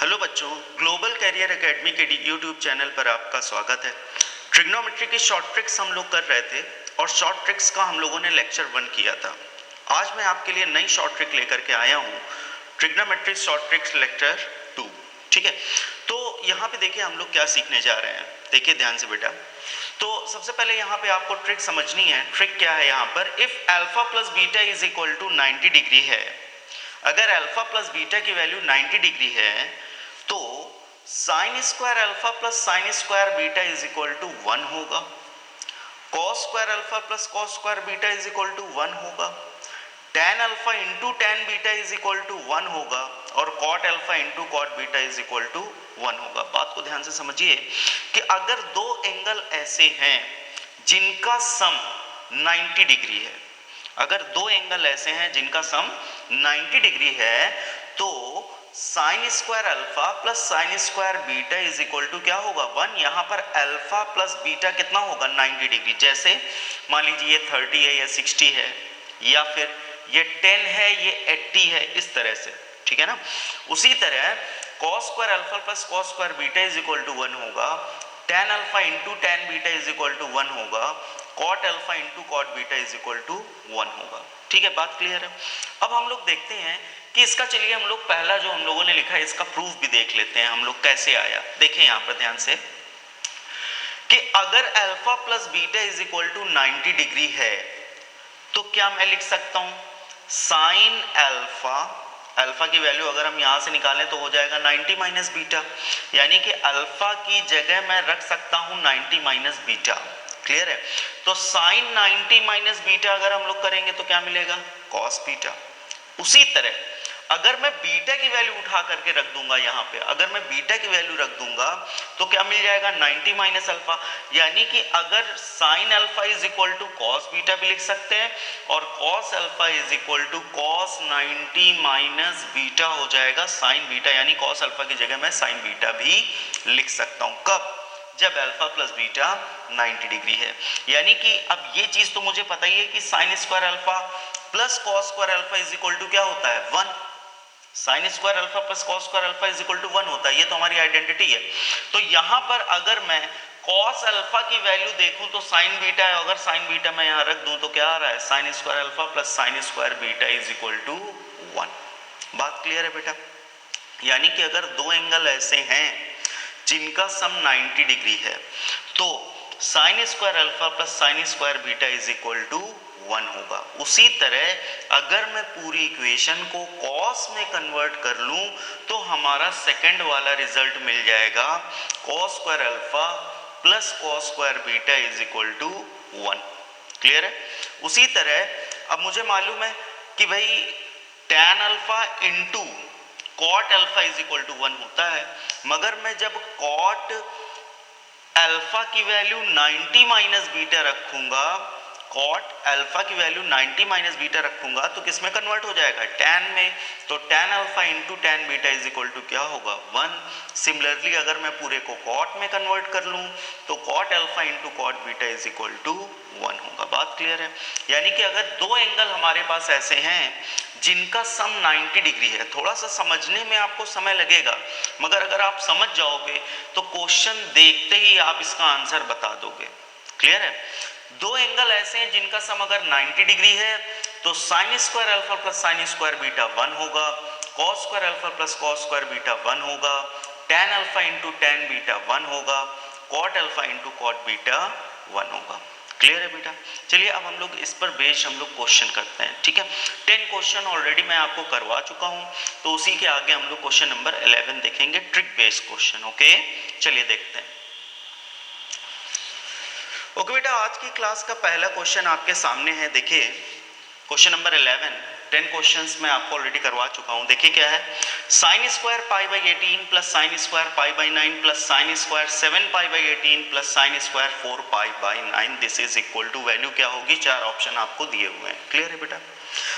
Hello बच्चों, global career academy के YouTube channel पर आपका स्वागत है। ट्रिग्नोमेट्री की शॉर्ट ट्रिक्स हम लोग कर रहे थे और शॉर्ट ट्रिक्स का हम लोगों ने लेक्चर 1 किया था। आज मैं आपके लिए नई शॉर्ट ट्रिक लेकर के आया हूँ, ट्रिग्नोमेट्री शॉर्ट ट्रिक्स लेक्चर 2। ठीक है, तो यहाँ पे देखिए हम लोग क्या सीखने जा रहे हैं। देखिए ध्यान से बेटा। तो सबसे पहले यहाँ पे आपको ट्रिक समझनी है। ट्रिक क्या है यहाँ पर, if alpha plus beta is equal to 90 degree है, अगर अल्फा प्लस बीटा की वैल्यू 90 डिग्री है तो sine square alpha plus sine square beta is equal to 1 होगा, cos square alpha plus cos square beta is equal to 1 होगा, tan alpha into tan beta is equal to 1 होगा और cot alpha into cot beta is equal to 1 होगा। बात को ध्यान से समझिए कि अगर दो एंगल ऐसे हैं जिनका सम 90 डिग्री है, अगर दो एंगल ऐसे हैं जिनका सम 90 डिग्री है तो sine square alpha plus sine square beta is equal to क्या होगा 1। यहाँ पर अल्फा प्लस बीटा कितना होगा 90 डिग्री। जैसे मान लीजिए ये 30 है, ये 60 है, या फिर ये 10 है, ये 80 है, इस तरह से। ठीक है ना। उसी तरह cos square alpha plus cos square beta is equal to 1 होगा, tan alpha into tan beta is equal to 1 होगा, cot alpha into cot beta is equal to 1 होगा। ठीक है, बात क्लियर है। अब हम लोग देखते हैं कि इसका, चलिए हम लोग पहला जो हम लोगों ने लिखा है इसका प्रूफ भी देख लेते हैं हम लोग कैसे आया। देखें यहाँ पर ध्यान से कि अगर alpha plus beta is equal to 90 degree है तो क्या मैं लिख सकता हूं साइन अल्फा, अल्फा की वैल्यू अगर हम यहां से निकालें तो हो जाएगा 90 माइनस बीटा, यानी कि अल्फा की जगह मैं रख सकता हूं 90 माइनस बीटा। क्लियर है। तो साइन 90 माइनस बीटा अगर हम लोग करेंगे तो क्या मिलेगा कॉस बीटा। उसी तरह अगर मैं बीटा की वैल्यू उठा करके रख दूंगा यहाँ पे, अगर मैं बीटा की वैल्यू रख दूंगा तो क्या मिल जाएगा 90 माइनस अल्फा, यानी कि अगर sine alpha is equal to cos beta भी लिख सकते हैं और cos alpha is equal to cos 90 minus beta हो जाएगा साइन बीटा, यानी कॉस अल्फा की जगह मैं साइन बीटा भी लिख सकता हूँ। कब? जब अल्फा प्लस बीटा 90 डिग्री है। यानी कि अब ये चीज तो मुझे पता ही है कि sine square alpha plus cos square alpha is equal to क्या होता है 1। Sine square alpha plus cos square alpha is equal to 1 होता है, ये तो हमारी आइडेंटिटी है। तो यहाँ पर अगर मैं कॉस अल्फा की वैल्यू देखूं तो साइन बीटा है, अगर साइन बीटा मैं यहाँ रख दूं तो क्या आ रहा है sine square alpha plus sine square beta is equal to 1। बात क्लियर है बेटा। यानी कि अगर दो एंगल ऐसे हैं जिनका सम 90 डिग्री है तो sine square alpha plus sine square beta is equal to 1 होगा। उसी तरह अगर मैं पूरी इक्वेशन को कॉस में कन्वर्ट कर लूं तो हमारा सेकंड वाला रिजल्ट मिल जाएगा cos square alpha plus cos square beta is equal to 1। Clear है। उसी तरह अब मुझे मालूम है कि भाई tan alpha into cot alpha is equal to 1 होता है, मगर मैं जब कॉट अल्फा की वैल्यू 90 माइनस बीटा रखूंगा, कॉट अल्फा की वैल्यू 90 माइनस बीटा रखूंगा तो किस में कन्वर्ट हो जाएगा tan में। तो tan alpha into tan beta is equal to क्या होगा 1। सिमिलरली अगर मैं पूरे को कॉट में कन्वर्ट कर लूं तो cot alpha into cot beta is equal to 1 होगा। बात क्लियर है। यानी कि अगर दो एंगल हमारे पास ऐसे हैं जिनका सम 90 डिग्री है, थोड़ा सा समझने में आपको समय लगेगा, मगर अगर आप समझ जाओगे तो क्वेश्चन देखते ही आप इसका आंसर बता दोगे। क्लियर है। दो एंगल ऐसे हैं जिनका सम अगर 90 डिग्री है तो sine square alpha plus sine square beta 1 होगा, cos square alpha plus cos square beta 1 होगा, tan alpha into tan beta 1 होगा, cot alpha into cot beta 1 होगा। क्लियर है बेटा। चलिए अब हम लोग इस पर बेस्ड हम लोग क्वेश्चन करते हैं। ठीक है, 10 क्वेश्चन ऑलरेडी मैं आपको करवा चुका हूं, तो उसी के आगे हम लोग क्वेश्चन नंबर 11 देखेंगे, ट्रिक बेस्ड क्वेश्चन। ओके, चलिए देखते हैं। ओके बेटा, आज की क्लास का पहला क्वेश्चन आपके सामने है। देखिए क्वेश्चन नंबर 11, 10 क्वेश्चंस मैं आपको ऑलरेडी करवा चुका हूं। देखिए क्या है, साइन स्क्वायर पाई बाई 18 प्लस साइन स्क्वायर पाई बाई 9 प्लस साइन स्क्वायर 7 पाई बाई 18 प्लस sine square 4 pi by 9 this is equal to, value क्या होगी, 4 ऑप्शन आपको दिए हुए हैं। क्लियर है बेटा।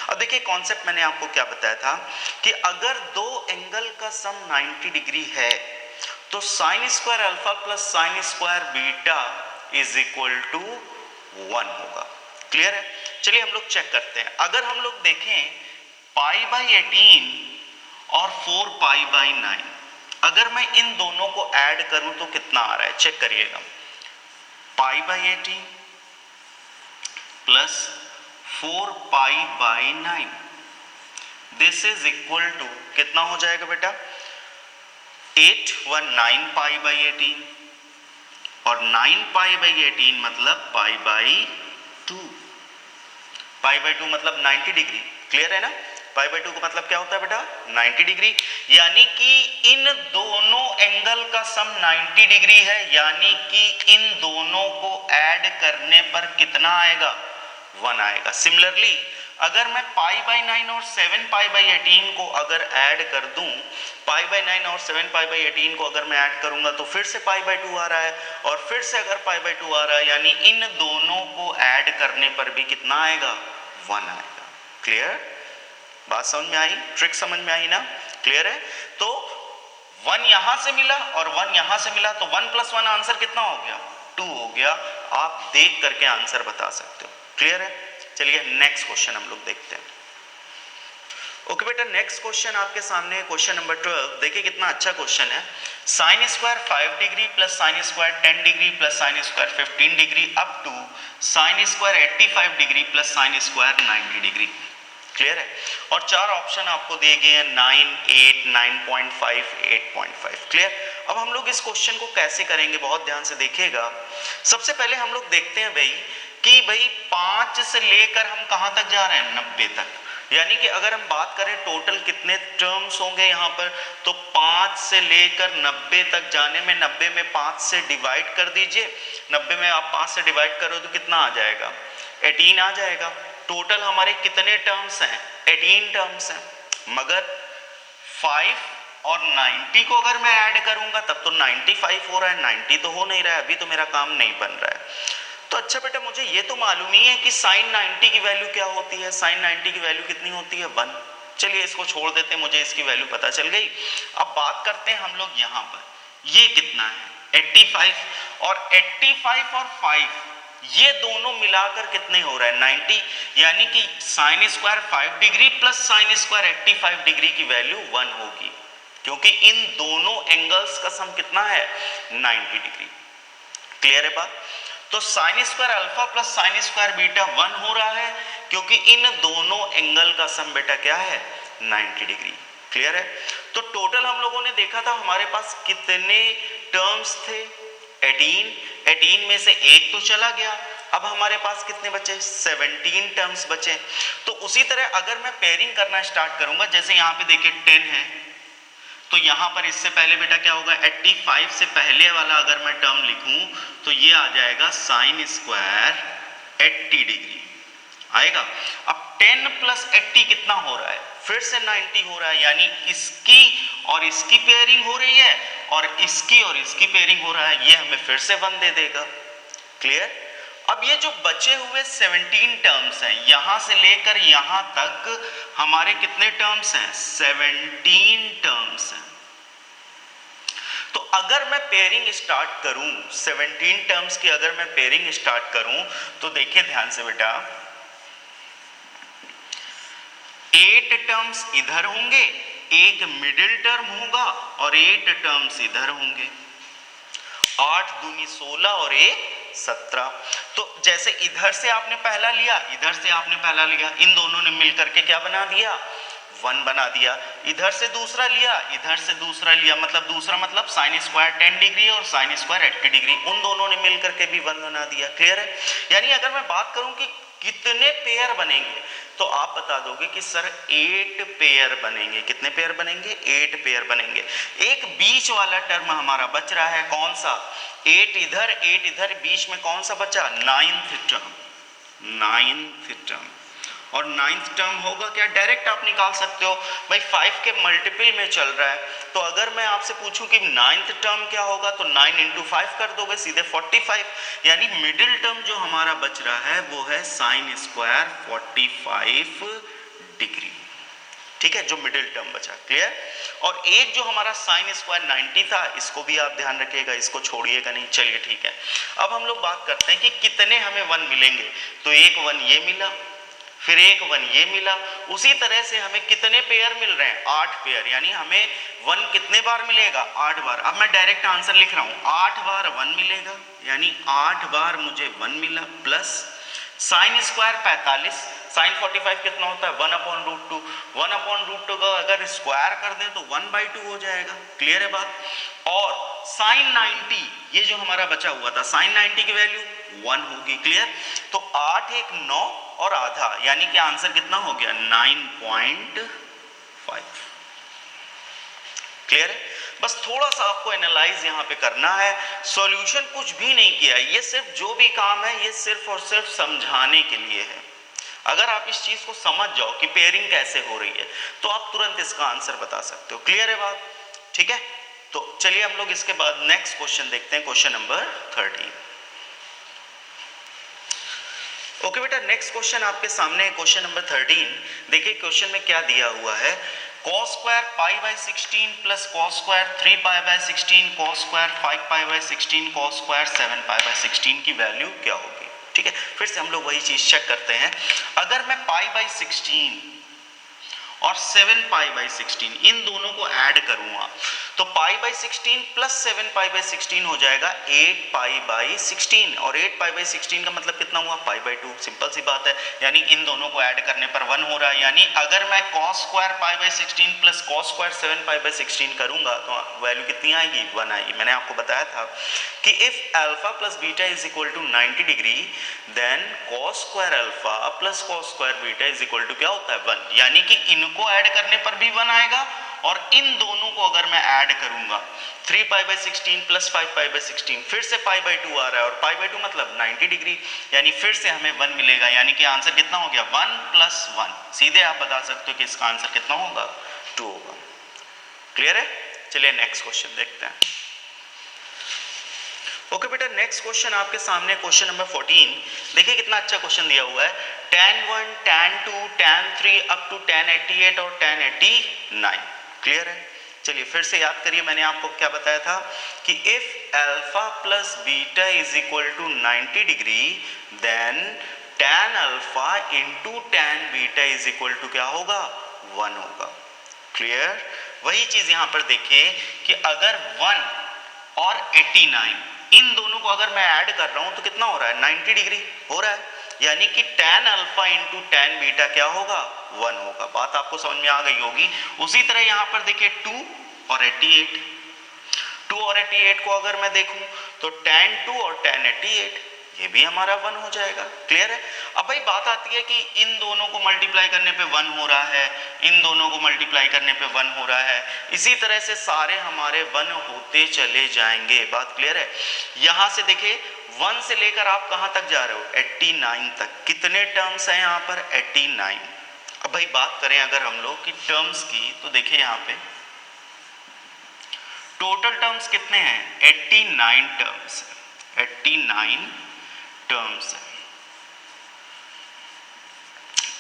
अब देखिए कॉन्सेप्ट मैंने आपको क्या बताया था कि अगर दो एंगल का सम 90 डिग्री है तो sine square alpha plus sine square beta is equal to 1 होगा। क्लियर है। चलिए हम लोग चेक करते हैं। अगर हम लोग देखें पाई बाई 18 और 4 पाई बाई 9, अगर मैं इन दोनों को ऐड करूं तो कितना आ रहा है, चेक करिएगा। π/18 plus 4π/9 this is equal to कितना हो जाएगा बेटा, 8 व 9 π/18 और 9 π/18 मतलब π/2। π/2 मतलब 90 डिग्री, क्लियर है ना। π/2 का मतलब क्या होता है बेटा, 90 डिग्री। यानी कि इन दोनों एंगल का सम 90 डिग्री है, यानी कि इन दोनों को ऐड करने पर कितना आएगा, 1 आएगा। सिमिलरली अगर मैं π/9 और 7π/18 को अगर ऐड कर दूं, π/9 और 7π/18 को अगर मैं ऐड करूंगा तो फिर से π/2 आ रहा है, और फिर से अगर π/2 आ रहा है, यानी इन दोनों को ऐड करने पर भी कितना आएगा, 1 आएगा। क्लियर, बात समझ में आई, ट्रिक समझ में आई ना, क्लियर है। तो 1 यहां से मिला और 1 यहां से मिला, तो 1 + 1 आंसर कितना हो गया, 2 हो गया। आप देख करके आंसर बता सकते हो, क्लियर है। चलिए नेक्स्ट क्वेश्चन हम लोग देखते हैं। ओके बेटा, नेक्स्ट क्वेश्चन आपके सामने क्वेश्चन नंबर 12। देखिए कितना अच्छा क्वेश्चन है। sin square 5 degree plus sin square 10 degree plus sin square 15 degree up to sin square 85 degree plus sin square 90 degree. Clear है। और 4 ऑप्शन आपको दिए गए हैं, 9, 8, 9.5, 8.5। क्लियर। अब हम लोग इस क्वेश्चन को कैसे करेंगे, बहुत ध्यान से देखिएगा। सबसे पहले हम लोग देखते हैं कि 5 से लेकर हम कहां तक जा रहे हैं, 90 तक। यानी कि अगर हम बात करें टोटल कितने टर्म्स होंगे यहाँ पर, तो 5 से लेकर 90 तक जाने में 90 में 5 से डिवाइड कर दीजिए। 90 में आप 5 से डिवाइड करो तो कितना आ जाएगा, 18 आ जाएगा। टोटल हमारे कितने टर्म्स हैं, 18 टर्म्स हैं। मगर 5 और 90 को अगर मैं ऐड करूंगा तब तो 95 हो रहा है, 90 तो हो नहीं रहा है, अभी तो मेरा काम नहीं बन रहा है। तो अच्छा बेटा, मुझे ये तो मालूम ही है कि sin 90 की वैल्यू क्या होती है। sin 90 की वैल्यू कितनी होती है, 1। चलिए इसको छोड़ देते हैं, मुझे इसकी वैल्यू पता चल गई। अब बात करते हैं हम लोग यहाँ पर, ये कितना है, 85। और 85 और 5 ये दोनों मिलाकर कितने हो रहा है, 90। यानी कि sin square 5 degree plus sin square 85 degree की वैल्यू 1 होगी, क्योंकि इन दोनों एंगल्स का सम कितना है, 90 डिग्री। क्लियर है बात। तो sin square alpha plus sin square beta 1 हो रहा है, क्योंकि इन दोनों एंगल का सम बेटा क्या है, 90 डिग्री। क्लियर है। तो टोटल हम लोगों ने देखा था हमारे पास कितने टर्म्स थे, 18 में से एक तो चला गया। अब हमारे पास कितने बचे, 17 टर्म्स बचे। तो उसी तरह अगर मैं पेयरिंग करना स्टार्ट करूंगा, जैसे यहाँ पे देखिए 10 है, तो यहां पर इससे पहले बेटा क्या होगा, 85 से पहले वाला अगर मैं टर्म लिखूं तो ये आ जाएगा sin स्क्वायर 80 डिग्री आएगा। अब 10 + 80 कितना हो रहा है, फिर से 90 हो रहा है। यानी इसकी और इसकी पेयरिंग हो रही है और इसकी पेयरिंग हो रहा है, ये हमें फिर से 1 दे देगा। क्लियर। अब ये जो बचे हुए 17 टर्म्स हैं, यहां से लेकर यहां तक हमारे कितने टर्म्स हैं, 17 टर्म्स हैं। तो अगर मैं पेयरिंग स्टार्ट करूं, 17 टर्म्स की अगर मैं पेयरिंग स्टार्ट करूं, तो देखिए ध्यान से बेटा, 8 टर्म्स इधर होंगे, एक मिडिल टर्म होगा और 8 टर्म्स इधर होंगे। 8 दूनी 16 और 1 17। तो जैसे इधर से आपने पहला लिया, इधर से आपने पहला लिया, इन दोनों ने मिलकर के क्या बना दिया, 1 बना दिया। इधर से दूसरा लिया, इधर से दूसरा लिया, मतलब दूसरा मतलब sin स्क्वायर 10 डिग्री और sin स्क्वायर 80 डिग्री, उन दोनों ने मिलकर के भी 1 बना दिया। क्लियर है। यानी अगर मैं बात करूं कि कितने पेयर बनेंगे, तो आप बता दोगे कि सर 8 पेयर बनेंगे। कितने पेयर बनेंगे, 8 पेयर बनेंगे। एक बीच वाला टर्म हमारा बच रहा है, कौन सा, 8 इधर 8 इधर, बीच में कौन सा बचा, 9th टर्म। और 9th टर्म होगा क्या, डायरेक्ट आप निकाल सकते हो भाई, 5 के मल्टीपल में चल रहा है। तो अगर मैं आपसे पूछूं कि 9th टर्म क्या होगा, तो 9 × 5 कर दोगे, सीधे 45। यानी मिडिल टर्म जो हमारा बच रहा है वो है sin स्क्वायर 45 डिग्री। ठीक है, जो मिडिल टर्म बचा। क्लियर। और एक जो हमारा sin स्क्वायर 90 था, इसको भी आप ध्यान रखिएगा, इसको छोड़िएगा नहीं। चलिए ठीक है। अब हम लोग बात करते हैं कि कितने हमें 1 मिलेंगे। तो एक 1 ये मिला, फिर एक 1 ये मिला। उसी तरह से हमें कितने पेयर मिल रहे हैं? 8 पेयर, यानी हमें 1 कितने बार मिलेगा? 8 बार। अब मैं डायरेक्ट आंसर लिख रहा हूँ, 8 बार 1 मिलेगा, यानी 8 बार मुझे 1 मिला, प्लस साइन स्क्वायर 45, साइन 45 कितना होता है? 1/√2। 1/√2 का अगर स्क्वायर कर दें तो 1/2 हो जाएगा। क्लियर है बात? और साइन 90, ये जो हमारा बचा हुआ था, साइन 90 की वैल्यू 1 होगी। क्लियर? तो 8 एक 9 और आधा, यानी कि आंसर कितना हो गया? 9.5। क्लियर है? बस थोड़ा सा आपको एनालाइज यहाँ पे करना है, सॉल्यूशन कुछ भी नहीं किया, ये सिर्फ जो भी काम है ये सिर्फ और सिर्फ समझाने के लिए है। अगर आप इस चीज को समझ जाओ कि पेयरिंग कैसे हो रही है तो आप तुरंत इसका आंसर बता सकते हो। क्लियर है बात? ठीक है, तो चलिए हम लोग इसके बाद नेक्स्ट क्वेश्चन देखते हैं, क्वेश्चन नंबर 13। ओके बेटा, नेक्स्ट क्वेश्चन आपके सामने है, क्वेश्चन नंबर 13। देखिए क्वेश्चन में क्या दिया हुआ है, cos square π/16 plus cos square 3π/16 cos square 5π/16 cos square 7π/16 की वैल्यू क्या होगी? ठीक है, फिर से हम लोग वही चीज चेक करते हैं। अगर मैं π/16 और 7π/16 इन दोनों को ऐड करूंगा तो π/16 प्लस 7π/16 हो जाएगा 8π/16, और 8π/16 का मतलब कितना हुआ? π/2। सिंपल सी बात है, यानी इन दोनों को ऐड करने पर 1 हो रहा है, यानी अगर मैं cos square π/16 plus cos square 7π/16 करूंगा तो वैल्यू कितनी आएगी? 1 आएगी। मैंने आपको बताया था कि if alpha plus beta is equal to 90 degree then cos square alpha plus cos square beta is equal to क्या होता है? 1, यानी कि इनको ऐड करने पर भी 1 आएगा, और इन दोनों को अगर मैं ऐड करूंगा 3π/16 प्लस 5π/16, फिर से π/2 आ रहा है, और π/2 मतलब 90 डिग्री, यानी फिर से हमें 1 मिलेगा, यानी कि आंसर कितना हो गया? 1 + 1। सीधे आप बता सकते हो कि इसका आंसर कितना होगा? 2 होगा। क्लियर है? चलिए नेक्स्ट क्वेश्चन देखते हैं। ओके बेटा, नेक्स्ट क्वेश्चन आपके सामने क्वेश्चन नंबर 14। देखिए कितना अच्छा क्वेश्चन दिया हुआ है, tan 1 tan 2 tan 3 up to tan 88 और tan 89। क्लियर है? चलिए फिर से याद करिए, मैंने आपको क्या बताया था कि if alpha plus beta is equal to 90 degree then tan alpha into tan beta is equal to क्या होगा? 1 होगा। क्लियर? वही चीज यहां पर देखिए कि अगर 1 और 89 इन दोनों को अगर मैं ऐड कर रहा हूं तो कितना हो रहा है? 90 डिग्री हो रहा है, यानी कि tan alpha into tan beta क्या होगा? 1 होगा। बात आपको समझ में आ गई होगी। उसी तरह यहां पर देखिए 2 और 88 को अगर मैं देखूं तो tan 2 और tan 88 ये भी हमारा 1 हो जाएगा। क्लियर है? अब भाई बात आती है कि इन दोनों को मल्टीप्लाई करने पे 1 हो रहा है, इन दोनों को मल्टीप्लाई करने पे 1 हो रहा है, इसी तरह से सारे हमारे 1 होते चले जाएंगे। बात क्लियर है? यहां से देखिए 1 से लेकर आप कहां तक जा रहे हो? 89 तक। कितने टर्म्स हैं यहां पर? 89। अब भाई बात करें अगर हम लोग की टर्म्स की, तो देखिए यहां पे टोटल टर्म्स कितने हैं? 89 टर्म्स। 89 टर्म्स है।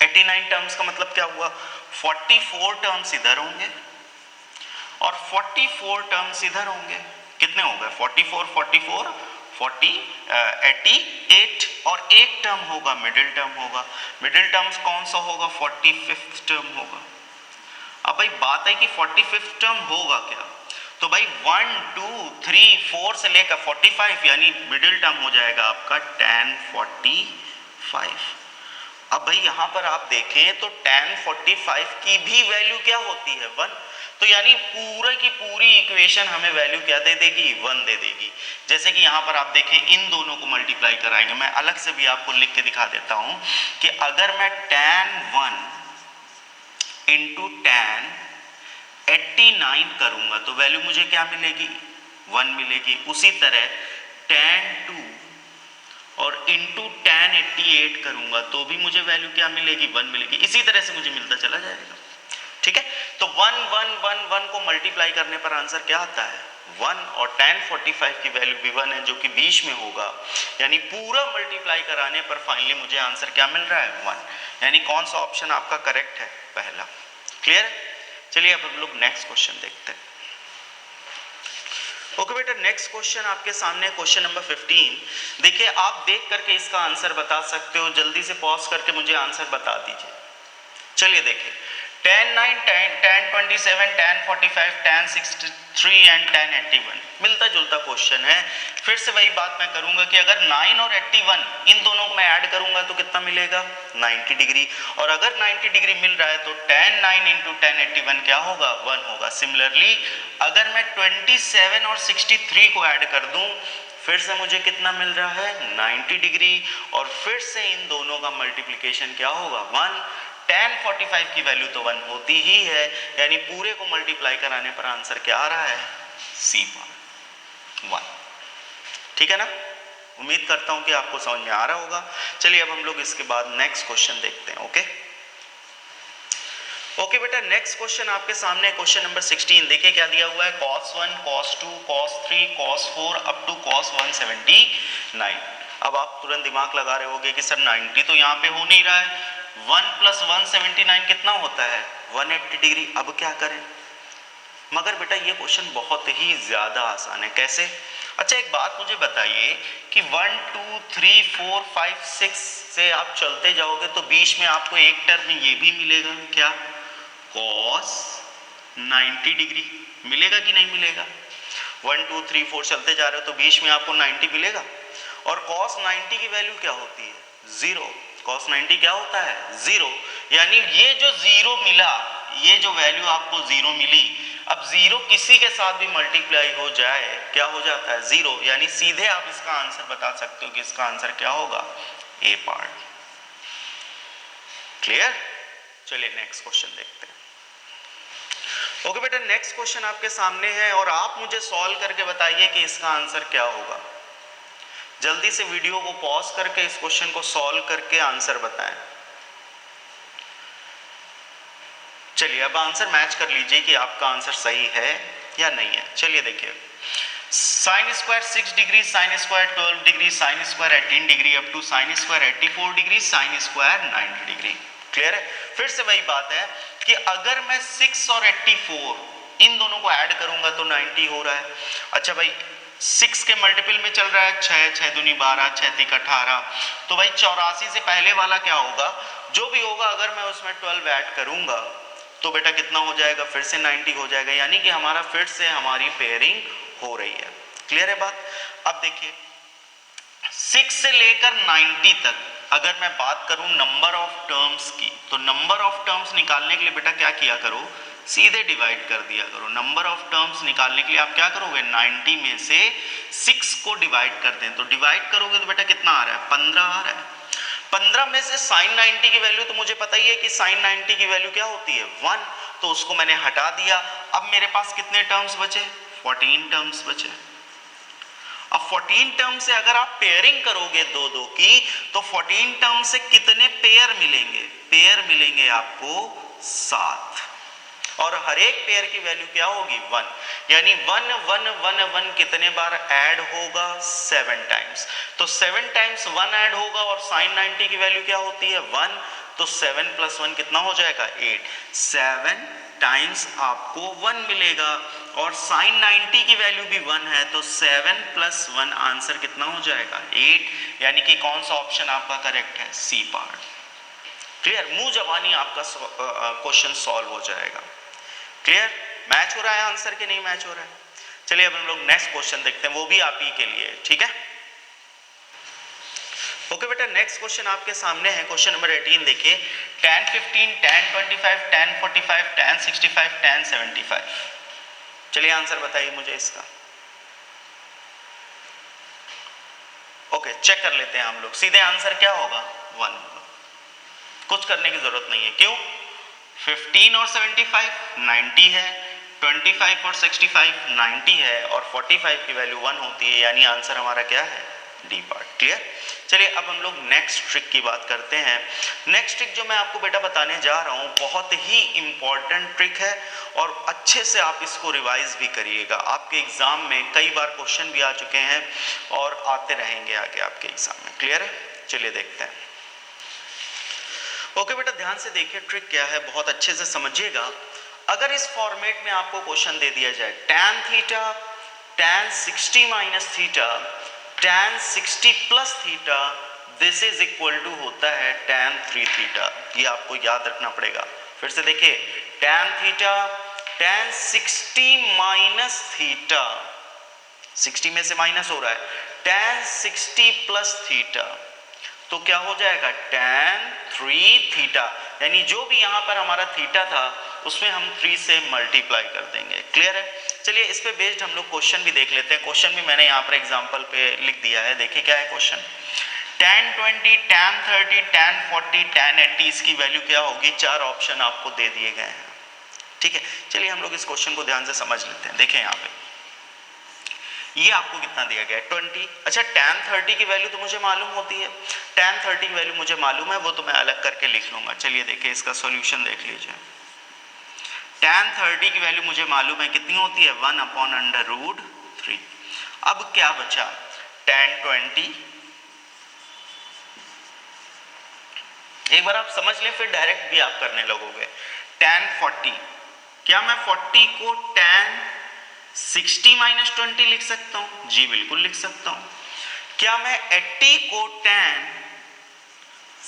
89 टर्म्स का मतलब क्या हुआ? 44 टर्म्स इधर होंगे और 44 टर्म्स इधर होंगे। कितने हो गए? 44 44 88 और एक टर्म होगा मिडिल टर्म होगा। मिडिल टर्म्स कौन सा होगा? 45th टर्म होगा। अब भाई बात है कि 45th टर्म होगा क्या? तो भाई 1 2 3 4 से लेकर 45, यानी मिडिल टर्म हो जाएगा आपका tan 45। अब भाई यहां पर आप देखें तो tan 45 की भी वैल्यू क्या होती है? 1। तो यानी पूरे की पूरी इक्वेशन हमें वैल्यू क्या दे देगी? 1 दे देगी। जैसे कि यहां पर आप देखें इन दोनों को मल्टीप्लाई कराएंगे, मैं अलग से भी आपको लिख के दिखा देता हूं कि अगर मैं tan 1 इंटू tan 89 करूंगा तो वैल्यू मुझे क्या मिलेगी? 1 मिलेगी। उसी तरह tan 2 और इंटू tan 88 करूंगा तो भी मुझे वैल्यू क्या मिलेगी? 1 मिलेगी। इसी तरह से मुझे मिलता चला जाएगा। ठीक है, तो 1 1 1 1 को मल्टीप्लाई करने पर आंसर क्या आता है? 1, और tan 45 की वैल्यू भी 1 है जो कि बीच में होगा, यानी पूरा मल्टीप्लाई कराने पर फाइनली मुझे आंसर क्या मिल रहा है? 1। यानी कौन सा ऑप्शन आपका करेक्ट है? पहला। क्लियर? चलिए अब हम लोग नेक्स्ट क्वेश्चन देखते हैं। ओके बेटा, नेक्स्ट क्वेश्चन आपके सामने क्वेश्चन नंबर 15। देखिए, आप देख करके इसका आंसर बता सकते हो, जल्दी से पॉज करके मुझे आंसर बता दीजिए। चलिए देखिए, tan 9, tan 27, tan 45, tan 63 and tan 81 मिलता जुलता क्वेश्चन है। फिर से वही बात मैं करूंगा कि अगर 9 और 81 इन दोनों को मैं ऐड करूंगा तो कितना मिलेगा, 90 डिग्री। और अगर 90 डिग्री मिल रहा है तो tan 9 इंटू tan 81 क्या होगा, 1 होगा। सिमिलरली अगर मैं 27 और 63 को ऐड कर दूं, फिर से मुझे कितना मिल रहा है, 90 डिग्री। और फिर से इन दोनों का मल्टीप्लिकेशन क्या होगा, 1। tan 45 की वैल्यू तो 1 होती ही है, यानी पूरे को मल्टीप्लाई कराने पर आंसर क्या आ रहा है, सी पावर 1। ठीक है ना, उम्मीद करता हूं कि आपको समझ में आ रहा होगा। चलिए अब हम लोग इसके बाद नेक्स्ट क्वेश्चन देखते हैं। ओके बेटा, नेक्स्ट क्वेश्चन आपके सामने क्वेश्चन नंबर 16। देखिए क्या दिया हुआ है, cos 1, cos 2, cos 3, cos 4 up to cos 179। अब आप तुरंत दिमाग लगा रहे होगे कि सर 90 तो यहाँ पे हो नहीं रहा है, 1 प्लस 179 कितना होता है, 180 डिग्री। अब क्या करें, मगर बेटा ये क्वेश्चन बहुत ही ज्यादा आसान है। कैसे? अच्छा एक बात मुझे बताइए कि 1 2 3 4 5 6 से आप चलते जाओगे तो बीच में आपको एक टर्म ये भी मिलेगा, क्या, cos 90 डिग्री मिलेगा कि नहीं मिलेगा। 1 2 3 4 चलते जा रहे हो तो बीच में आपको 90 मिलेगा। और cos 90 की वैल्यू क्या होती है, 0। cos 90 क्या होता है, 0। यानी ये जो 0 मिला, ये जो वैल्यू आपको 0 मिली, अब 0 किसी के साथ भी मल्टीप्लाई हो जाए क्या हो जाता है, 0। यानी सीधे आप इसका आंसर बता सकते हो कि इसका आंसर क्या होगा, ए पार्ट। क्लियर? चलिए नेक्स्ट क्वेश्चन देखते हैं। ओके बेटा, नेक्स्ट क्वेश्चन आपके सामने है और आप मुझे सॉल्व करके बताइए कि इसका आंसर क्या होगा। जल्दी से वीडियो को पॉज करके इस क्वेश्चन को सॉल्व करके आंसर बताएं। चलिए अब आंसर मैच कर लीजिए कि आपका आंसर सही है या नहीं है। चलिए देखिए, sine square 6 degree, sine square 12 degree, sine square 18 degree up to sine square 84 degree, sine square 90 degree. Clear है? फिर से वही बात है कि अगर मैं 6 और 84 इन दोनों को ऐड करूंगा तो 90 हो रहा है। अच्छा भाई 6 के मल्टीपल में चल रहा है 6, 6 दूनी 12, 6 तिक 18, तो भाई 84 से पहले वाला क्या होगा, जो भी होगा अगर मैं उसमें 12 ऐड करूंगा तो बेटा कितना हो जाएगा, फिर से 90 हो जाएगा। यानी कि हमारा फिर से हमारी पेयरिंग हो रही है। क्लियर है बात? अब देखिए 6 से लेकर 90 तक अगर मैं बात करूं नंबर ऑफ टर्म्स की, तो नंबर ऑफ टर्म्स निकालने के लिए बेटा क्या किया करो, सीधे डिवाइड कर दिया करो। नंबर ऑफ टर्म्स निकालने के लिए आप क्या करोगे, 90 में से 6 को डिवाइड कर दें, तो डिवाइड करोगे तो बेटा कितना आ रहा है, 15 आ रहा है। 15 में से साइन 90 की वैल्यू तो मुझे पता ही है कि साइन 90 की वैल्यू क्या होती है, 1, तो उसको मैंने हटा दिया। अब मेरे पास कितने टर्म्स बचे, 14 टर्म्स बचे। अब 14 टर्म से अगर आप पेयरिंग करोगे दो दो की, तो 14 टर्म से कितने पेयर मिलेंगे, पेयर मिलेंगे आपको 7, और हर एक पेयर की वैल्यू क्या होगी, 1। यानी 1 1 1 1 कितने बार ऐड होगा, 7 टाइम्स। तो 7 टाइम्स 1 ऐड होगा और साइन 90 की वैल्यू क्या होती है, 1, तो 7 + 1 कितना हो जाएगा, 8। 7 टाइम्स आपको 1 मिलेगा और साइन 90 की वैल्यू भी 1 है, तो 7 + 1 आंसर कितना हो जाएगा, 8। यानी कि कौन सा ऑप्शन आपका करेक्ट है, सी पार्ट। क्लियर? मुंह जबानी आपका क्वेश्चन सॉल्व हो जाएगा। क्लियर? मैच हो रहा है आंसर के नहीं मैच हो रहा है? चलिए अब हम लोग नेक्स्ट क्वेश्चन देखते हैं, वो भी आप ही के लिए। ठीक है? ओके बेटा, नेक्स्ट क्वेश्चन आपके सामने है क्वेश्चन नंबर 18। देखिए tan 15, tan 25, tan 45, tan 65, tan 75। चलिए आंसर बताइए मुझे इसका। ओके चेक कर लेते हैं हम लोग, सीधे आंसर क्या होगा, 1 होगा। कुछ करने की जरूरत नहीं है। क्यों? 15 और 75 90 है, 25 और 65 90 है, और 45 की वैल्यू 1 होती है। यानी आंसर हमारा क्या है, डी पार्ट। क्लियर? चलिए अब हम लोग नेक्स्ट ट्रिक की बात करते हैं। नेक्स्ट ट्रिक जो मैं आपको बेटा बताने जा रहा हूं बहुत ही इंपॉर्टेंट ट्रिक है, और अच्छे से आप इसको रिवाइज भी करिएगा। आपके एग्जाम में कई बार क्वेश्चन भी आ चुके हैं और आते रहेंगे आगे आपके एग्जाम में। क्लियर है? चलिए देखते हैं। ओके बेटा ध्यान से देखिए ट्रिक क्या है, बहुत अच्छे से समझिएगा। अगर इस फॉर्मेट में आपको क्वेश्चन दे दिया जाए tan theta tan 60 minus theta tan 60 plus theta, this is equal to होता है tan 3 थीटा। ये आपको याद रखना पड़ेगा। फिर से देखिए, tan theta tan 60 minus theta, 60 में से माइनस हो रहा है, tan 60 प्लस थीटा, तो क्या हो जाएगा tan 3 थीटा। यानी जो भी यहाँ पर हमारा थीटा था उसमें हम 3 से मल्टीप्लाई कर देंगे। क्लियर है? चलिए इस पे बेस्ड हम लोग क्वेश्चन भी देख लेते हैं। क्वेश्चन भी मैंने यहाँ पर एग्जांपल पे लिख दिया है। देखिए क्या है question. tan 20, tan 30, tan 40, tan 80, इसकी वैल्यू क्या होगी? 4 ऑप्शन आपको दे दिए गए हैं। ठीक है, चलिए हम लोग इस क्वेश्चन को ध्यान से समझ लेते हैं। देखें यहाँ पे ये आपको कितना दिया गया है 20। अच्छा, tan 30 की वैल्यू तो मुझे मालूम होती है, tan 30 की वैल्यू मुझे मालूम है, वो तो मैं अलग करके लिख लूंगा। चलिए देखिए इसका सॉल्यूशन देख लीजिए। tan 30 की वैल्यू मुझे मालूम है कितनी होती है 1/√3। अब क्या बचा tan 20, एक बार आप समझ लें फिर डायरेक्ट भी आप करने लगोगे। tan 40, क्या मैं 40 को tan 60 माइनस 20 लिख सकता हूं? जी बिल्कुल लिख सकता हूं। क्या मैं 80 को tan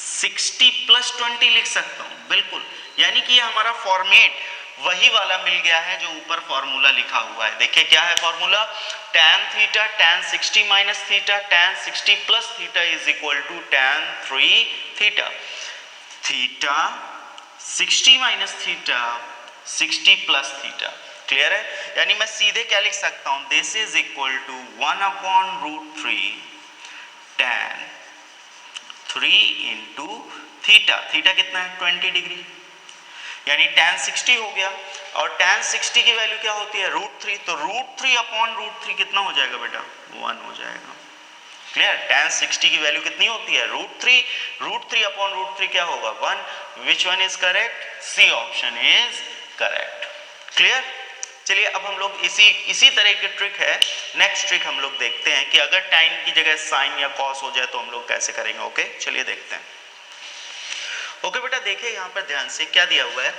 60 प्लस 20 लिख सकता हूं? बिल्कुल। यानी कि ये हमारा फॉर्मेट वही वाला मिल गया है जो ऊपर फॉर्मूला लिखा हुआ है। देखिए क्या है formula, tan theta tan 60 minus theta tan 60 plus theta is equal to tan 3 theta. Theta 60 minus theta 60 plus theta. Clear है? यानी मैं सीधे क्या लिख सकता हूं, this is equal to 1/√3 tan 3 into theta. Theta कितना है 20 डिग्री, यानी tan 60 हो गया। और tan 60 की वैल्यू क्या होती है √3, तो √3/√3 कितना हो जाएगा बेटा 1 हो जाएगा। क्लियर? tan 60 की वैल्यू कितनी होती है √3, √3/√3 क्या होगा 1। Which one is correct? C option is correct. Clear? चलिए अब हम लोग इसी तरह की ट्रिक है, नेक्स्ट ट्रिक हम लोग देखते हैं कि अगर टाइम की जगह साइन या कॉस हो जाए तो हम लोग कैसे करेंगे। ओके चलिए देखते हैं। ओके बेटा देखिए यहाँ पर ध्यान से क्या दिया हुआ है,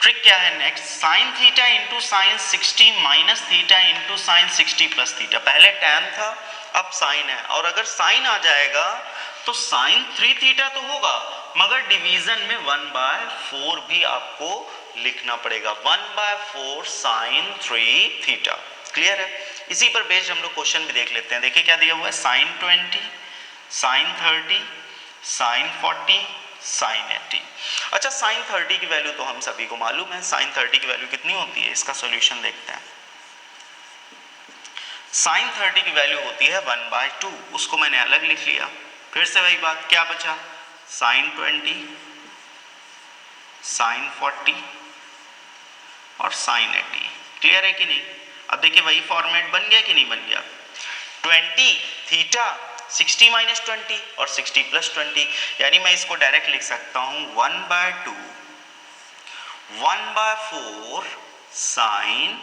ट्रिक क्या है next, sine theta into sine 60 minus theta into sine 60 plus theta. पहले tan था अब साइन है, और अगर साइन आ जाएगा तो साइन 3 थीटा तो होगा मगर डिवीजन में 1/4 भी आपको लिखना पड़ेगा, 1/4 साइन 3 थीटा। क्लियर है? इसी पर बेस्ड हम लोग क्वेश्चन भी देख लेते हैं। देखिए क्या दिया हुआ है, साइन 20 साइन 30 साइन 40 साइन 80। अच्छा साइन 30 की वैल्यू तो हम सभी को मालूम है, साइन 30 की वैल्यू कितनी होती है, इसका सॉल्यूशन देखते हैं। साइन 30 की वैल्यू होती है 1/2, उसको मैंने अलग लिख लिया। फिर से वही बात, क्या बचा साइन 20 साइन 40 और साइन 80। क्लियर है कि नहीं? अब देखिए वही फॉर्मेट बन गया कि नहीं बन गया, 20 थीटा 60 माइनस 20 और 60 प्लस 20, यानी मैं इसको डायरेक्ट लिख सकता हूं 1/2 1/4 साइन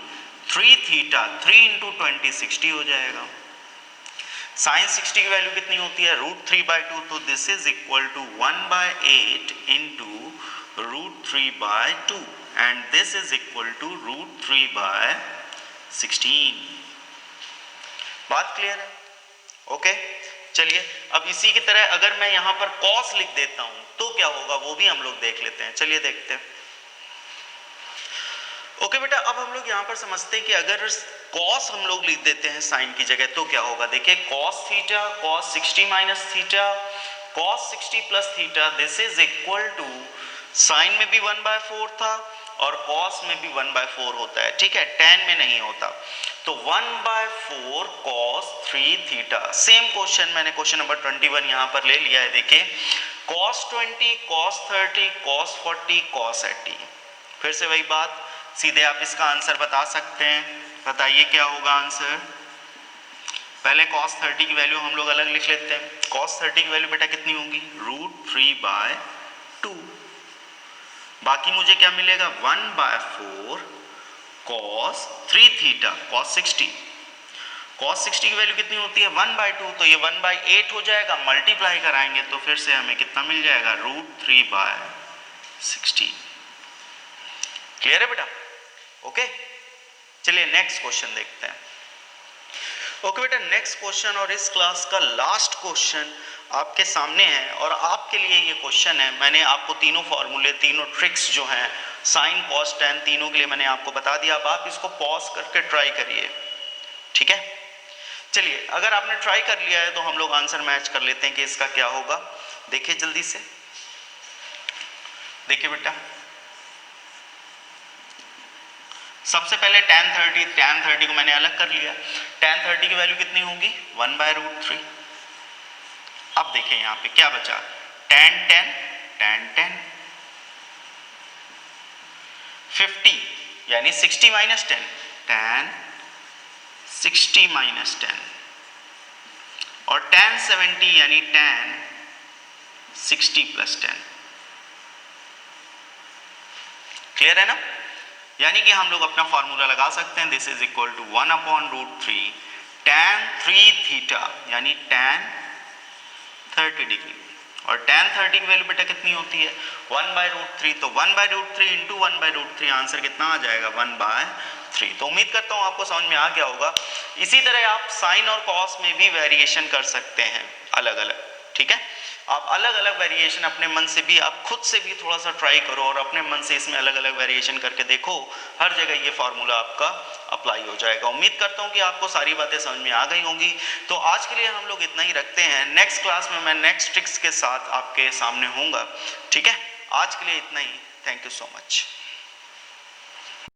3 थीटा, 3 इंटू 20 60 हो जाएगा। साइन 60 की वैल्यू कितनी होती है √3/2, तो this is equal to 1/8 into √3/2 and this is equal to √3/16। बात क्लियर है? ओके चलिए अब इसी की तरह अगर मैं यहां पर कॉस लिख देता हूं तो क्या होगा वो भी हम लोग देख लेते हैं। चलिए देखते हैं। ओके बेटा अब हम लोग यहां पर समझते हैं कि अगर कॉस हम लोग लिख देते हैं साइन की जगह तो क्या होगा। देखिए cos theta cos 60 minus theta cos 60 plus theta, this is equal to, sine में भी 1/4 था और कॉस में भी 1/4 होता है, ठीक है, tan में नहीं होता, तो 1/4 cos 3 थीटा। सेम क्वेश्चन मैंने क्वेश्चन नंबर 21 यहाँ पर ले लिया है। देखिए cos 20 cos 30 cos 40 cos 80। फिर से वही बात, सीधे आप इसका आंसर बता सकते हैं। बताइए क्या होगा आंसर। पहले cos 30 की वैल्यू हम लोग अलग लिख लेते हैं। cos 30 की वैल्यू बेटा कितनी होगी √3/2। बाकी मुझे क्या मिलेगा 1/4 cos 3 थीटा cos 60। cos 60 की वैल्यू कितनी होती है 1/2, तो ये 1/8 हो जाएगा, मल्टीप्लाई कराएंगे तो फिर से हमें कितना मिल जाएगा √3/16। क्लियर है बेटा? ओके चलिए नेक्स्ट क्वेश्चन देखते हैं। ओके बेटा, नेक्स्ट क्वेश्चन और इस क्लास का लास्ट क्वेश्चन आपके सामने है और आपके लिए ये क्वेश्चन है। मैंने आपको तीनों फॉर्मूले, तीनों ट्रिक्स जो हैं साइन कॉस टेन, तीनों के लिए मैंने आपको बता दिया। अब आप इसको पॉज करके ट्राई करिए, ठीक है। चलिए, अगर आपने ट्राई कर लिया है तो हम लोग आंसर मैच कर लेते हैं कि इसका क्या होगा। देखिए जल्दी से, देखिए बेटा, सबसे पहले tan 30 को मैंने अलग कर लिया। tan 30 की वैल्यू कितनी होगी? 1/√3। अब देखिए यहाँ पे क्या बचा, tan 10 50 यानी 60 - 10, tan 60 - 10 और tan 70 यानी tan 60 + 10। क्लियर है ना? यानी कि हम लोग अपना फॉर्मूला लगा सकते हैं, this is equal to 1/√3 tan 3θ यानी tan 30 डिग्री। और tan 30 की वैल्यू बेटा कितनी होती है? 1/√3। तो 1/√3 इंटू 1/√3 आंसर कितना आ जाएगा? 1/3। तो उम्मीद करता हूँ आपको समझ में आ गया होगा। इसी तरह आप साइन और कॉस में भी वेरिएशन कर सकते हैं अलग अलग, ठीक है। आप अलग अलग वेरिएशन अपने मन से भी, आप खुद से भी थोड़ा सा ट्राई करो और अपने मन से इसमें अलग अलग वेरिएशन करके देखो, हर जगह ये फार्मूला आपका अप्लाई हो जाएगा। उम्मीद करता हूँ कि आपको सारी बातें समझ में आ गई होंगी। तो आज के लिए हम लोग इतना ही रखते हैं। नेक्स्ट क्लास में मैं नेक्स्ट ट्रिक्स के साथ आपके सामने होऊंगा, ठीक है। आज के लिए इतना ही। Thank you so much.